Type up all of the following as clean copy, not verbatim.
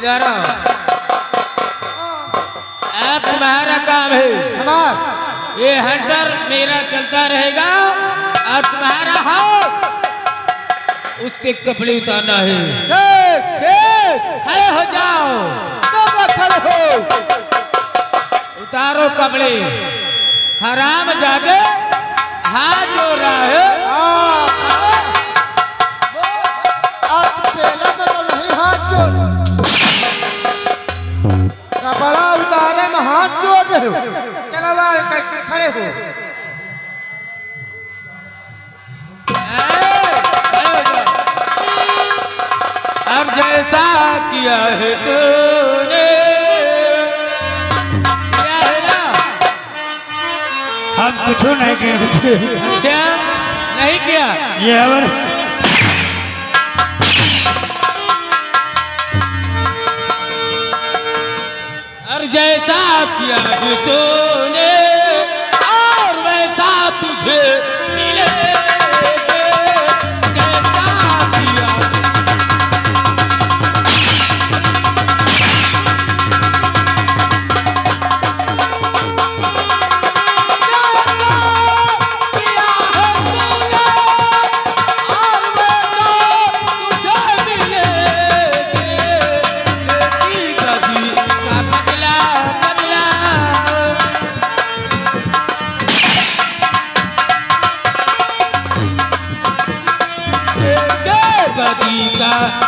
इधर आओ। तुम्हारा काम है ये हंटर मेरा चलता रहेगा और तुम्हारा हाथ उसके कपड़े उतारना है। ठीक खड़े हो जाओ। खड़े हो उतारो कपड़े। हराम जादे हाथ जोड़ रहा है। कपड़ा उतारे में हाथ जोड़ रहे हो। चलो खड़े हो। अब जैसा किया है तूने क्या है ना हम कुछ नहीं किए। अच्छा नहीं किया ये अवर और जैसा किया है तूने और वैसा तुझे मिले।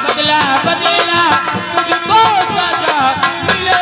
बदला बदला तुझको सजा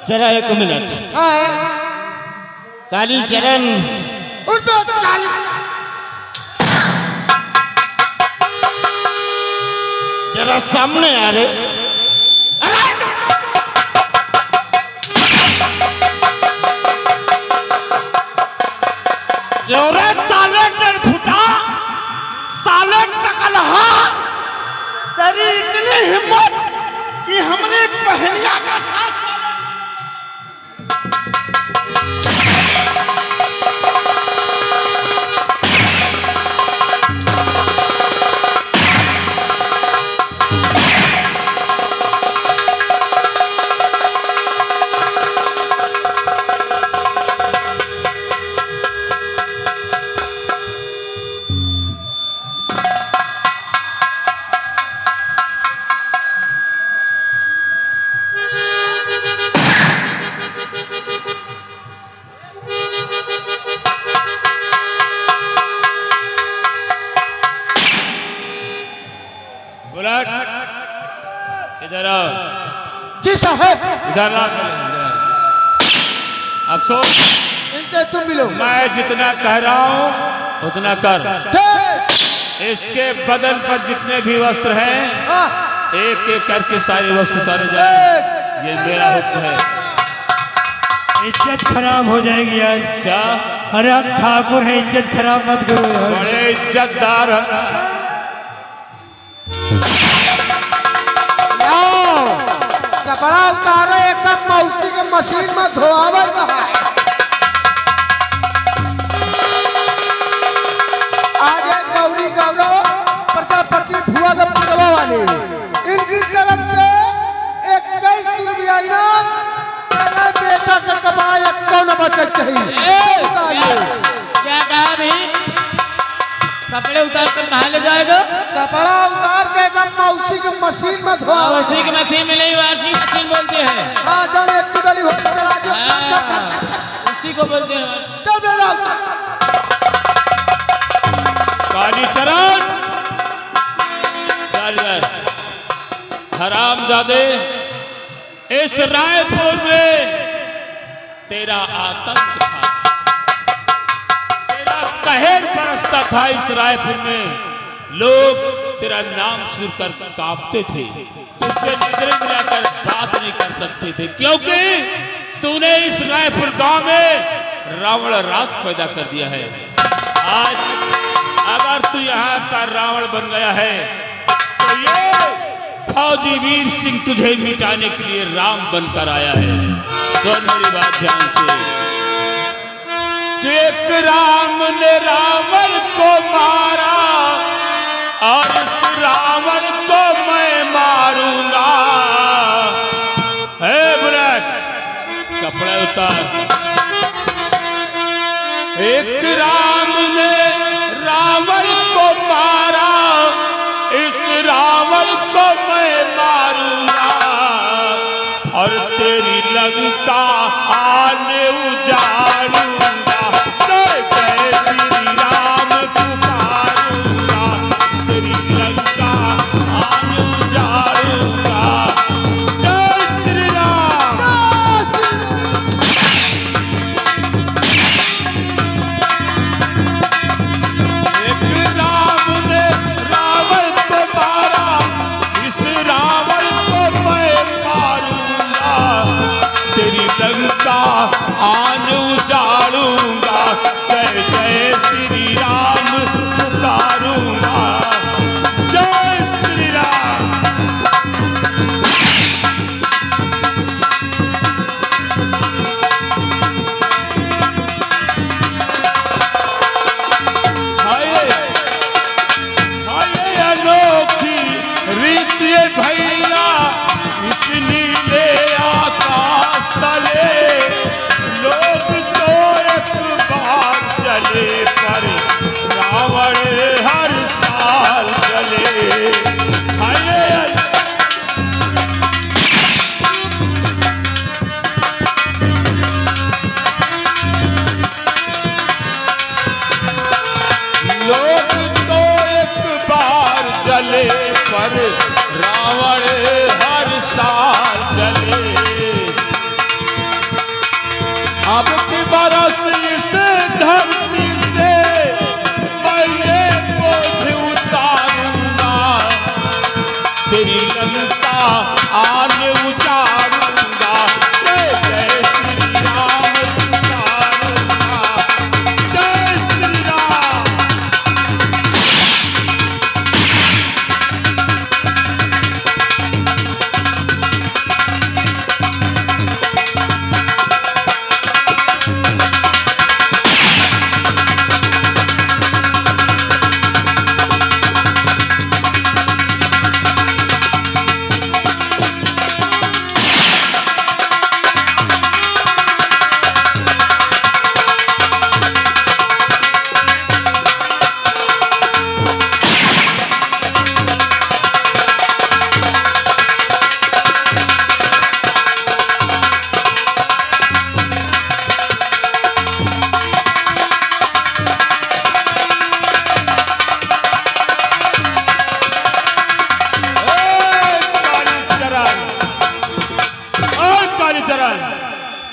चला 1 मिनट। काली चरण जरा सामने आ रहे। साले फुटा साले टकल हाथ तेरी इतनी हिम्मत कि हमने पहलिया का साथ इधर आओ। जी साहब इधर आओ। अफसोस इनसे तुम मिलो। मैं जितना कह रहा हूँ उतना कर। इसके बदन पर जितने भी वस्त्र हैं एक एक करके सारे वस्त्र उतारे जाए। ये मेरा हुक्म है। इज्जत खराब हो जाएगी यार। अच्छा अरे आप ठाकुर हैं, इज्जत खराब मत करो यार। बड़े इज्जतदार हैं। कपड़ा उतारो एक मौसी के मशीन में धोआवे कहा आगे गौरी गौरव प्रजापति भुआ के पुरवा वाले इनकी तरफ से 21 रुपया इनाम मेरा बेटा का कपड़ा एक कौन बचत चाहिए क्या कहा भाई? कपड़े उतार कर कहाँ ले जाएगा? कपड़ा उतार के एकदम मौसी के मशीन में धोआवे उसी की मशीन में नहीं, वाशिंग मशीन बोलते हैं। हाँ जब एक बड़ी हो चला दो उसी को बोलते हैं। जब ले लो कालीचरण चल हरामजादे, इस रायपुर में तेरा आतंक था, तेरा कहर बरसता था। इस रायपुर में लोग तेरा नाम सुनकर कांपते थे, तुझसे नजरें मिलाकर बात नहीं कर सकते थे, क्योंकि तूने इस रायपुर गांव में रावण राज पैदा कर दिया है। आज अगर तू यहाँ का रावण बन गया है तो ये फौजी वीर सिंह तुझे मिटाने के लिए राम बनकर आया है। सुन मेरी बात ध्यान से, एक राम ने रावण को मारा और इस रावण को मैं मारूंगा। हे बुलेट, कपड़ा उतार। एक राम ने रावण को मारा, इस रावण को मैं मारूंगा और तेरी लंका आने उजाड़ूंगा। जय जय श्री राम पुकारूंगा, तेरी लंका आने उजाड़ूंगा। जय श्री राम। एक राम ने रावण को मारा, इस रावण को मैं मारूंगा, तेरी लंका आन उजाड़ूंगा। जय जय श्री राम पुकारूंगा। जय श्री राम। अनोखी रीत ये भैया इस नीले आकाश तले, लोग तो एक बार चले पर रावण हर साल चले। लोग तो एक बार चले पर रावण हर साल चले। अब की बरस इस धरती से मैं ये बोझ उतारूंगा, तेरी लंका आन उजाड़ूंगा। जय जय श्री राम पुकारूंगा। जय श्री राम।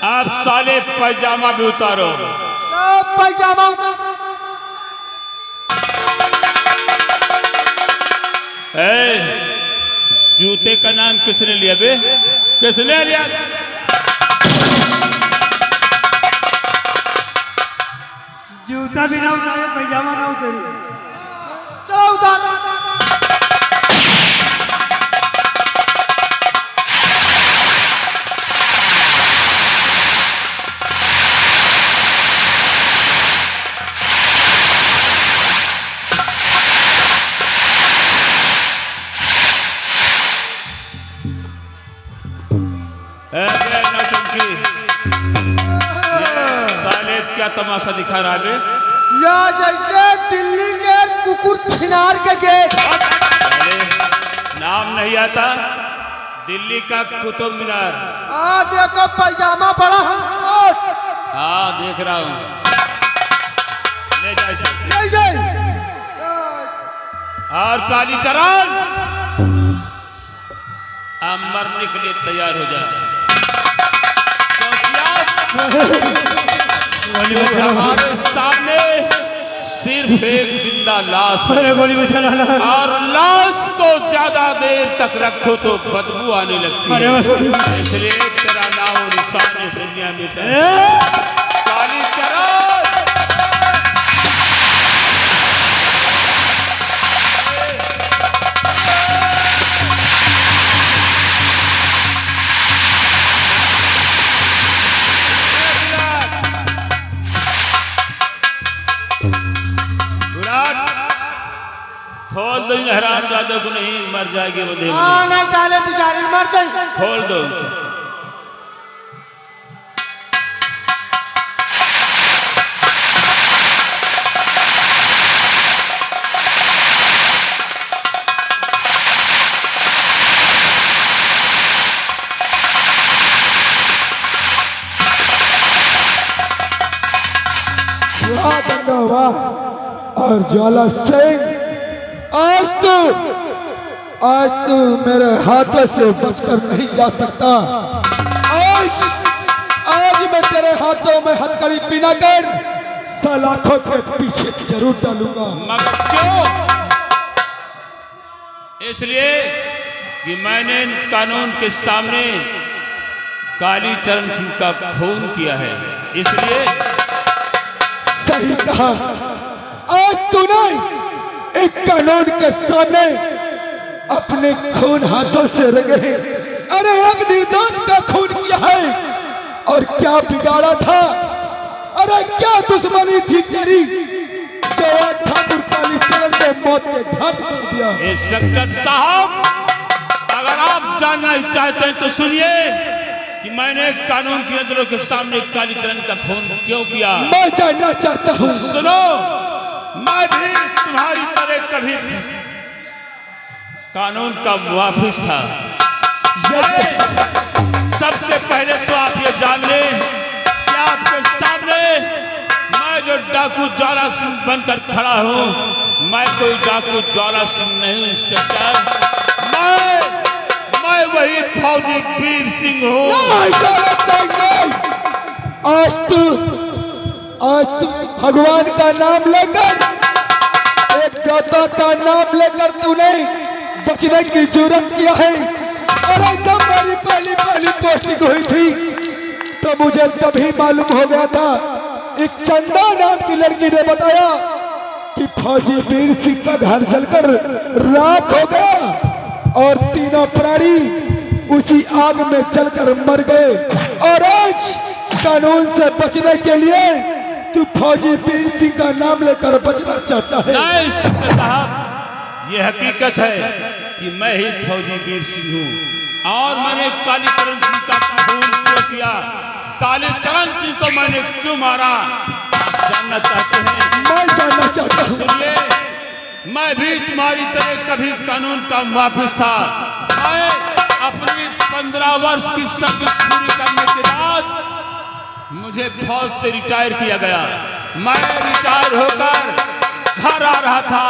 आप साले पैजामा भी उतारो। पैजामा जूते का नाम किसने लिया बे? किसने लिया? जूता भी ना उतारे, पैजामा ना उतारे। चलो उतार। बे नौटंकी, ये साले क्या तमाशा दिखा रहा है बे? या जैसे दिल्ली के कुकुर छिनार के गेट। अरे नाम नहीं आता, दिल्ली का कुतुब मीनार। हाँ देखो पैजामा बड़ा हम छोट। हाँ देख रहा हूँ, ले जा इसे। ले जाए। और कालीचरण अब मरने के लिए तैयार हो जा, क्योंकि अब हमारे सामने सिर्फ एक जिंदा लाश है, अरे गोली में चला और लाश को ज्यादा देर तक रखो तो बदबू आने लगती है, इसलिए तेरा नाम और निशान इस दुनिया में से कालीचरण। खोल दो इन हरामजादों को, नहीं मर जाएगी वो देव। हाँ नहीं साले बेचारे मर जाए। खोल दो उनसे। वाह बंदा वाह। और ज्वाला सिंह, आज तू मेरे हाथों से बचकर नहीं जा सकता। आज मैं तेरे हाथों में हथकड़ी पीना कर सलाखों के पीछे जरूर डालूंगा। मगर क्यों? इसलिए कि मैंने कानून के सामने कालीचरण सिंह का खून किया है, इसलिए। सही कहा, आज तूने एक कानून के सामने अपने खून हाथों से रंगे, अरे एक निर्दोष का खून किया है। और क्या बिगाड़ा था, अरे क्या दुश्मनी थी तेरी जो ठाकुर कालीचरण को मौत के घाट कर दिया। इंस्पेक्टर साहब, अगर आप जानना ही चाहते हैं तो सुनिए कि मैंने कानून की नजरों के सामने कालीचरण का खून क्यों किया। मैं जानना चाहता हूँ। सुनो, मैं भी तुम्हारी तरह कभी कानून का मुहाफिज था। सबसे पहले तो आप ये जान लें कि आपके सामने मैं जो डाकू ज्वाला सिंह बनकर खड़ा हूं, मैं कोई डाकू ज्वाला सिंह नहीं इंस्पेक्टर, मैं वही फौजी वीर सिंह हूं। आज तू भगवान का नाम लेकर, एक दाता का नाम लेकर तूने बचने की जुर्रत किया है। अरे जब मेरी पहली पोस्टिंग हुई थी तो मुझे तभी मालूम हो गया था, एक चंदा नाम की लड़की ने बताया कि फौजी वीर सिंह का घर जलकर राख हो गया और तीनों प्राणी उसी आग में जलकर मर गए। और आज कानून से बचने के लिए तू फौजी वीर सिंह का नाम लेकर बचना चाहता है। नहीं इंस्पेक्टर साहब, ये हकीकत है कि मैं ही फौजी वीर सिंह हूँ और मैंने कालीचरण सिंह का खून क्यों किया, कालीचरण सिंह को मैंने क्यों मारा, आप जानना चाहते हैं? मैं जानना चाहता हूँ। सुनिए, मैं भी तुम्हारी तरह कभी कानून का मुहाफिज था। मैं अपनी 15 वर्ष की सर्विस पूरी करने के बाद मुझे फौज से रिटायर किया गया। मैं रिटायर होकर घर आ रहा था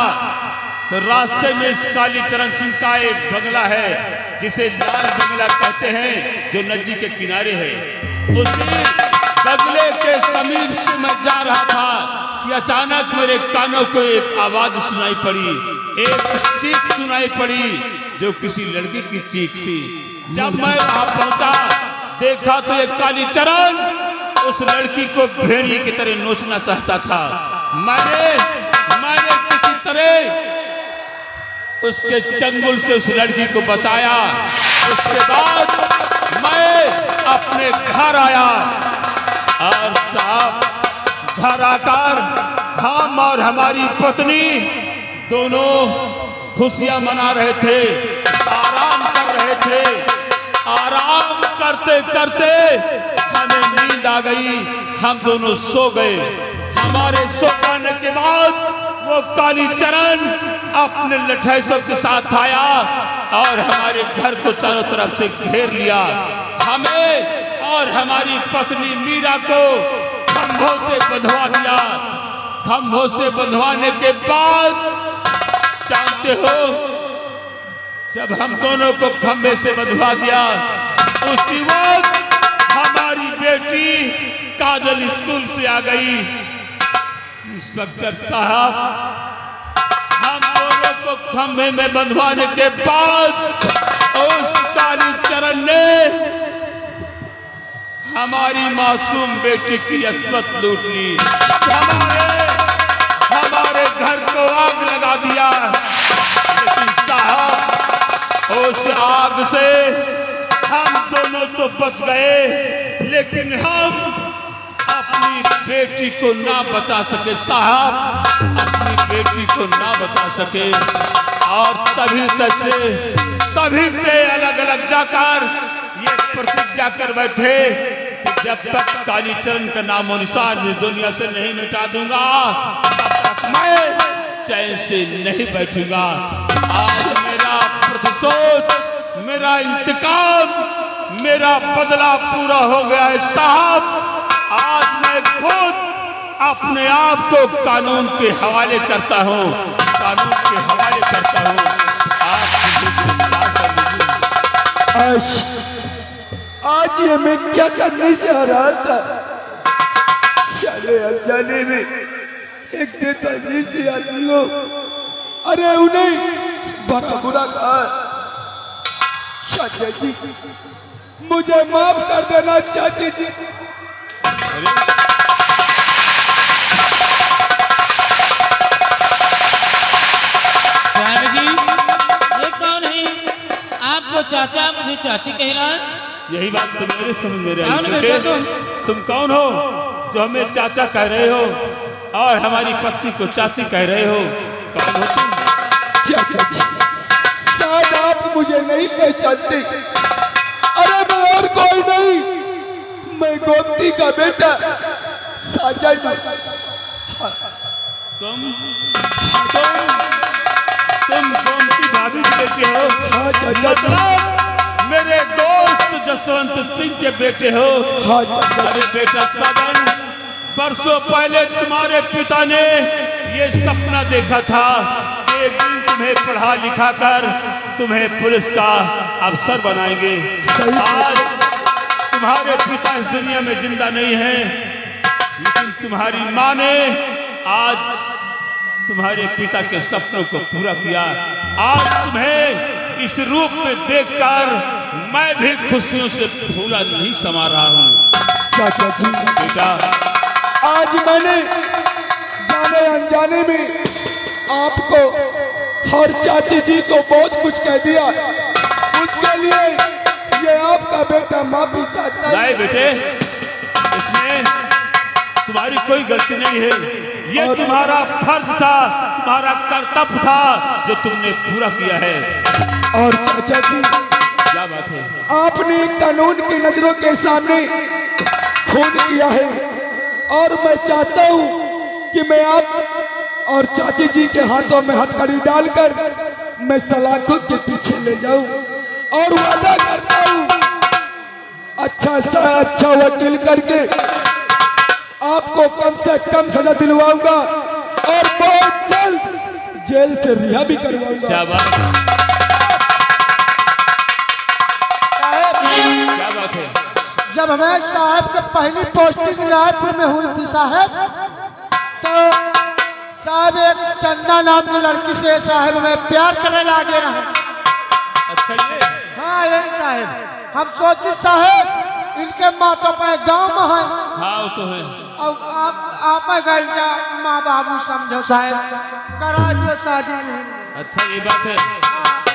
तो रास्ते में इस कालीचरण सिंह का एक बंगला है जिसे लाल बंगला कहते हैं, जो नदी के किनारे है। उसी बंगले के समीप से मैं जा रहा था कि अचानक मेरे कानों को एक आवाज सुनाई पड़ी, एक चीख सुनाई पड़ी जो किसी लड़की की चीख थी। जब मैं वहां पहुंचा, देखा तो एक कालीचरण उस लड़की को भेड़िए की तरह नोचना चाहता था। मैंने किसी तरह उसके चंगुल से उस लड़की को बचाया। उसके बाद मैं अपने घर आया और साहब घर आकर हम और हमारी पत्नी दोनों खुशियां मना रहे थे, आराम कर रहे थे। आराम करते करते हमें नींद आ गई, हम दोनों सो गए। हमारे सो जाने के बाद वो कालीचरण अपने लठैसों के साथ आया और हमारे घर को चारों तरफ से घेर लिया। हमें और हमारी पत्नी मीरा को खंभों से बंधवा दिया। खंभों से बंधवाने के बाद जानते हो, जब हम दोनों को खंभे से बंधवा दिया, उसी वक्त हमारी बेटी काजल स्कूल से आ गई। इंस्पेक्टर साहब, हम दोनों को खंभे में बंधवाने के बाद उस कालीचरण ने हमारी मासूम बेटी की अस्मत लूट ली। हमारे घर को आग लगा दिया। लेकिन साहब, उस आग से हम दोनों तो बच गए, लेकिन हम अपनी बेटी को ना बचा सके साहब, अपनी बेटी को ना बचा सके। और तभी से अलग अलग जाकर ये प्रतिज्ञा कर बैठे कि जब तक कालीचरण का नामो निशान इस दुनिया से नहीं मिटा दूंगा, तब तक मैं चैन से नहीं बैठूंगा। आज मेरा प्रतिशोध, मेरा इंतकाम, मेरा बदला पूरा हो गया है साहब। आज मैं खुद अपने आप को कानून के हवाले करता हूँ, कानून के हवाले करता हूँ। आप मुझे गिरफ्तार कर लीजिए। आज ये मैं क्या करने से आ रहा था, चले अनजाने में एक नेताजी से आदमी हो, अरे उन्हें बड़ा बुरा कहा। चाचा जी, मुझे माफ कर देना चाचा जी। स्वामी जी, ये कौन है? आपको चाचा, मुझे चाची कह रहा है। यही बात तो मेरे समझ में आई बेटे। तुम कौन हो जो हमें चाचा कह रहे हो और हमारी पत्नी को चाची कह रहे हो? कौन हो तुम? चाचा जी, शायद आप मुझे नहीं पहचानते। अरे मैं और कोई नहीं, मैं गोमती का बेटा साजन। तुम गोमती भाभी के बेटे हो? हाँ चाचा। मतलब मेरे दोस्त जसवंत सिंह के बेटे हो? हाँ चाचा। अरे बेटा साजन, बरसों पहले तुम्हारे पिता ने ये सपना देखा था कि एक दिन तुम्हें पढ़ा लिखा कर तुम्हें पुलिस का अफसर बनाएंगे। आज तुम्हारे पिता इस दुनिया में जिंदा नहीं हैं, लेकिन तुम्हारी माँ ने आज तुम्हारे पिता के सपनों को पूरा किया। आज तुम्हें इस रूप में देखकर मैं भी खुशियों से फूला नहीं समा रहा हूँ। चाचा जी, बेटा, आज मैंने जाने अनजाने में आपको और चाची जी को बहुत कुछ कह दिया। उसके लिए ये आपका बेटा माफी चाहता है। नहीं बेटे, इसमें तुम्हारी कोई गलती नहीं है। ये तुम्हारा फर्ज था, तुम्हारा कर्तव्य था जो तुमने पूरा किया है। और चाचा जी, क्या बात है? आपने कानून की नजरों के सामने खून किया है और मैं चाहता हूँ कि मैं आप और चाची जी के हाथों में हथकड़ी डालकर मैं सलाखों के पीछे ले जाऊं और वादा करता हूँ अच्छा सा अच्छा वकील करके आपको कम से कम सजा दिलवाऊंगा और बहुत जल्द जेल से रिहा भी करवाऊंगा। शाबाश, क्या बात है? जब हमें साहब के पहली पोस्टिंग रायपुर में हुई थी साहब, तो साहब एक चंदा नाम की लड़की से साहब हमें प्यार करने लगे रहे। अच्छा ये? हाँ ये साहब, हम सोचे साहब इनके माता पे गाँव में है। हाँ वो तो है। और आप गए माँ बाबू समझो साहब, करा दियो शादी नहीं। अच्छा ये बात है,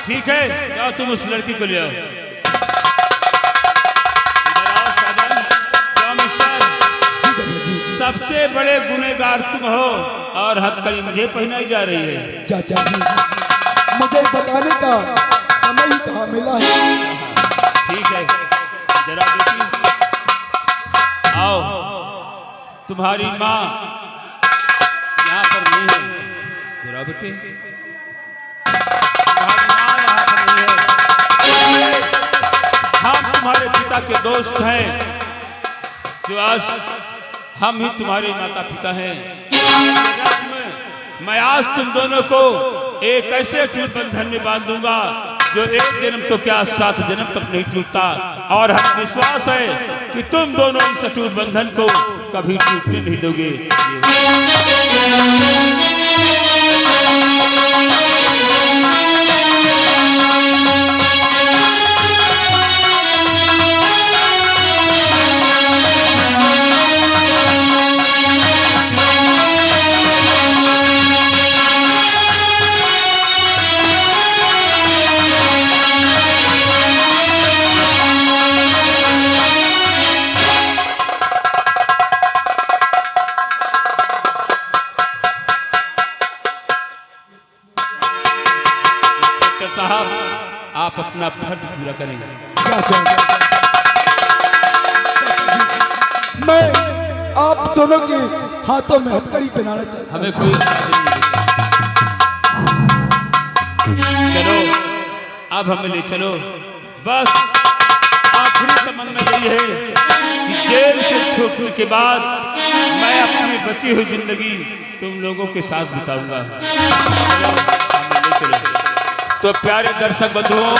ठीक है, जाओ तुम उस लड़की को ले आओ। इधर आओ साजन। क्या मिस्टर, सबसे बड़े गुनहगार तुम हो और हथकड़ी मुझे पहनाई जा रही है। चाचा जी, मुझे बताने का समय ही कहाँ मिला है। ठीक है, जरा तुम्हारी माँ यहाँ पर नहीं है। जरा बेटे, तुम्हारी माँ यहाँ पर नहीं है। हम तुम्हारे पिता के दोस्त हैं, जो आज हम ही तुम्हारे माता पिता हैं। मैं आज तुम दोनों को एक ऐसे अटूट बंधन में बांध दूंगा जो एक जन्म तो क्या 7 जन्म तक नहीं टूटता। और हमें विश्वास है कि तुम दोनों इस अटूट बंधन को कभी टूटने नहीं दोगे। साहब, आप अपना फर्ज पूरा करेंगे। मैं आप दोनों के हाथों में हथकड़ी पहनाना चाहता हूं। हमें कोई नहीं। चलो, अब हमें ले चलो। बस आखिरी तमन्ना यही है कि जेल से छूटने के बाद मैं अपनी बची हुई जिंदगी तुम लोगों के साथ बिताऊंगा। चलो, हमें ले चलो। तो प्यारे दर्शक बंधुओं,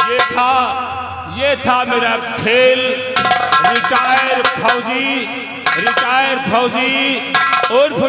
ये था मेरा खेल। रिटायर फौजी उर्फ